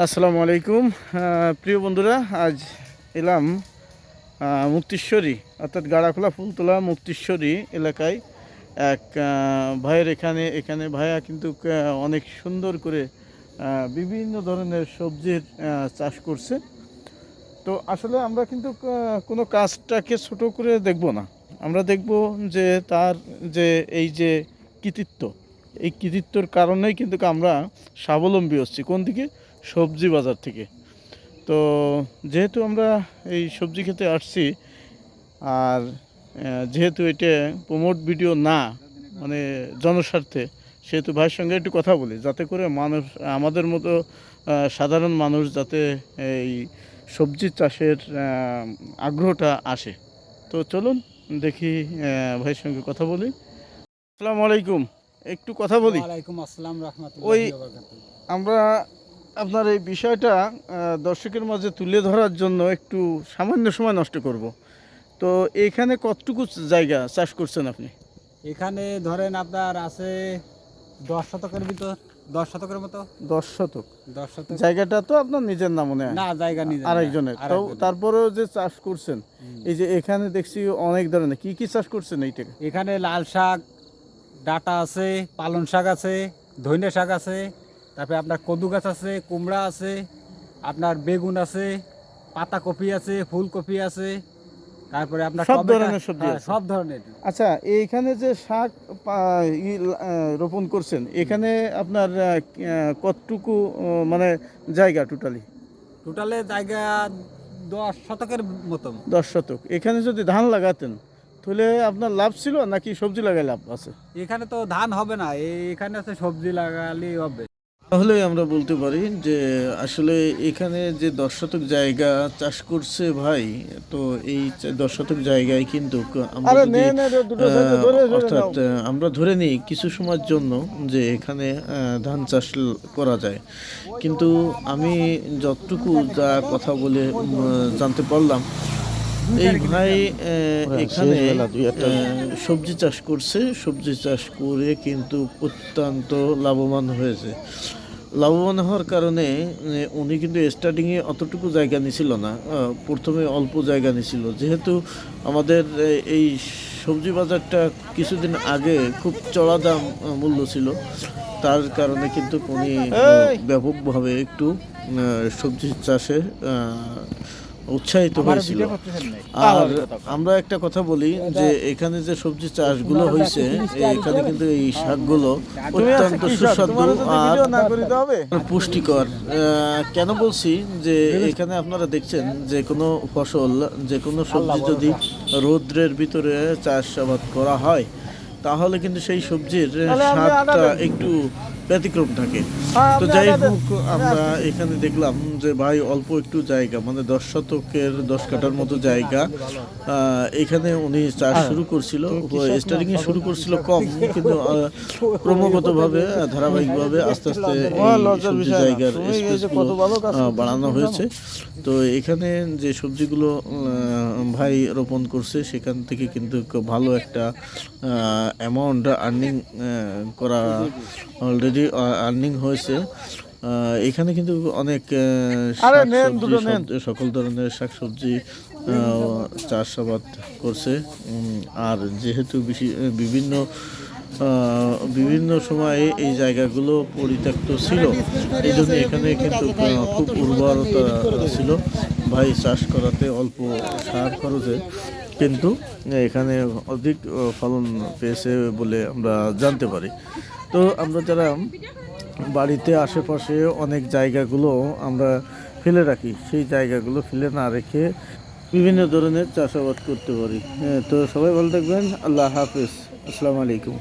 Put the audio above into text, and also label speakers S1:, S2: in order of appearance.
S1: আসসালামু আলাইকুম। প্রিয় বন্ধুরা, আজ এলাম মুক্তিশ্বরী অর্থাৎ গাড়াখোলা ফুলতলা মুক্তিশ্বরী এলাকায় এক ভাইয়ের এখানে ভাইয়া কিন্তু অনেক সুন্দর করে বিভিন্ন ধরনের সবজির চাষ করছে। তো আসলে আমরা কিন্তু কোনো কাজটাকে ছোট করে দেখব না, আমরা দেখব যে তার যে এই যে কৃতিত্ব, এই কৃতিত্বর কারণেই কিন্তু আমরা স্বাবলম্বী হচ্ছি। কোন দিকে? সবজি বাজার থেকে। তো যেহেতু আমরা এই সবজি খেতে আসছি, আর যেহেতু এটা প্রমোট ভিডিও না, মানে জনস্বার্থে, সেহেতু ভাইয়ের সঙ্গে একটু কথা বলি, যাতে করে মানুষ, আমাদের মতো সাধারণ মানুষ যাতে এই সবজি চাষের আগ্রহটা আসে। তো চলুন দেখি, ভাইয়ের সঙ্গে কথা বলি। আসসালামু আলাইকুম, একটু কথা বলি।
S2: ওয়ালাইকুম আসসালাম
S1: ওই
S2: রাহমাতুল্লাহি ওয়া বারাকাতুহু।
S1: আমরা আপনার এই বিষয়টা দর্শকের মাঝে তুলে ধরার জন্য একটু সামান্য সময় নষ্ট করব। তো এখানে কতটুকু জায়গা চাষ করছেন আপনি?
S2: এখানে ধরেন আপনার আছে 10 শতকের ভিতর, 10 শতকের মতো।
S1: 10 শতক।
S2: 10 শতক
S1: জায়গাটা তো আপনার নিজের না মনে হয়?
S2: না, জায়গা নিজের না,
S1: আরেকজনের। তো
S2: আরেকজনের।
S1: তারপরেও যে চাষ করছেন, এই যে এখানে দেখছি অনেক ধরনের, কি কি চাষ করছেন এইটাকে?
S2: এখানে লাল শাক, ডাঁটা আছে, পালং শাক আছে, ধইনে শাক আছে, তারপরে আপনার কদু গাছ আছে, কুমড়া আছে, আপনার বেগুন আছে, পাতাকপি আছে, ফুলকপি আছে, তারপরে আপনার
S1: সব
S2: টমেটো,
S1: ধরনের সবজি
S2: হ্যাঁ,
S1: আছে?
S2: সব ধরনের।
S1: আচ্ছা, এইখানে যে শাক রোপণ করছেন, এখানে আপনার কতটুকু মানে জায়গা টোটালি?
S2: টোটালে জায়গা 10 শতকের মতো।
S1: 10 শতক। এখানে যদি ধান লাগাতেন তাহলে আপনার লাভ ছিল, নাকি সবজি লাগাই লাভ আছে?
S2: এখানে তো ধান হবে না, এখানে আছে সবজি লাগালেই হবে।
S1: তাহলে আমরা বলতে পারি যে আসলে এখানে যে 10 শতক জায়গা চাষ করছে ভাই, তো এই 10 শতক জায়গায় কিন্তু আমরা যদি অর্থাৎ আমরা ধরে নিই কিছু সময়ের জন্য যে এখানে ধান চাষ করা যায়, কিন্তু আমি যতটুকু যা কথা বলে জানতে পারলাম, এই ভাই এখানে সবজি চাষ করছে। সবজি চাষ করে কিন্তু অত্যন্ত লাভবান হয়েছে। লাভবান হওয়ার কারণে উনি কিন্তু স্টার্টিংয়ে অতটুকু জায়গা নিছিল না, প্রথমে অল্প জায়গা নিছিল। যেহেতু আমাদের এই সবজি বাজারটা কিছুদিন আগে খুব চড়া দাম মূল্য ছিল, তার কারণে কিন্তু উনি ব্যাপকভাবে একটু সবজি চাষে উৎসাহিত হয়েছিল। আর আমরা একটা কথা বলি যে এখানে যে সবজি চাষগুলো হয়েছে, এখানে কিন্তু এই শাকগুলো অত্যন্ত সুস্বাদু আর পুষ্টিকর। কেন বলছি যে এখানে আপনারা দেখছেন যে কোনো ফসল, যে কোনো সবজি যদি রৌদ্রের ভিতরে চাষাবাদ করা হয়, তাহলে কিন্তু সেই সবজির স্বাদটা একটু ব্যতিক্রম থাকে। তো যাই হোক, আমরা এখানে দেখলাম যে ভাই অল্প একটু জায়গা, মানে 10 শতকের 10 কাঠার মতো জায়গা, এখানে উনি চাষ শুরু করছিল। স্টার্টিং এ শুরু করছিল কম, কিন্তু ক্রমাগতভাবে ধারাবাহিকভাবে আস্তে আস্তে সবজি জায়গার বাড়ানো হয়েছে। তো এখানে যে সবজিগুলো ভাই রোপণ করছে, সেখান থেকে কিন্তু ভালো একটা অ্যামাউন্ট আর্নিং করা, অলরেডি আর্নিং হয়েছে। এখানে কিন্তু অনেক সকল ধরনের শাকসবজি চাষাবাদ করছে। আর যেহেতু বিভিন্ন সময়ে এই জায়গাগুলো পরিত্যক্ত ছিল, এই জন্য এখানে কিন্তু খুব উর্বরতা ছিল। ভাই চাষ করাতে অল্প সার খরচে কিন্তু এখানে অধিক ফলন পেয়েছে বলে আমরা জানতে পারি। তো আমরা যারা বাড়িতে আশেপাশে অনেক জায়গাগুলো আমরা ফেলে রাখি, সেই জায়গাগুলো ফেলে না রেখে বিভিন্ন ধরনের চাষাবাদ করতে পারি। তো সবাই ভালো থাকবেন। আল্লাহ হাফেজ। আসসালামু আলাইকুম।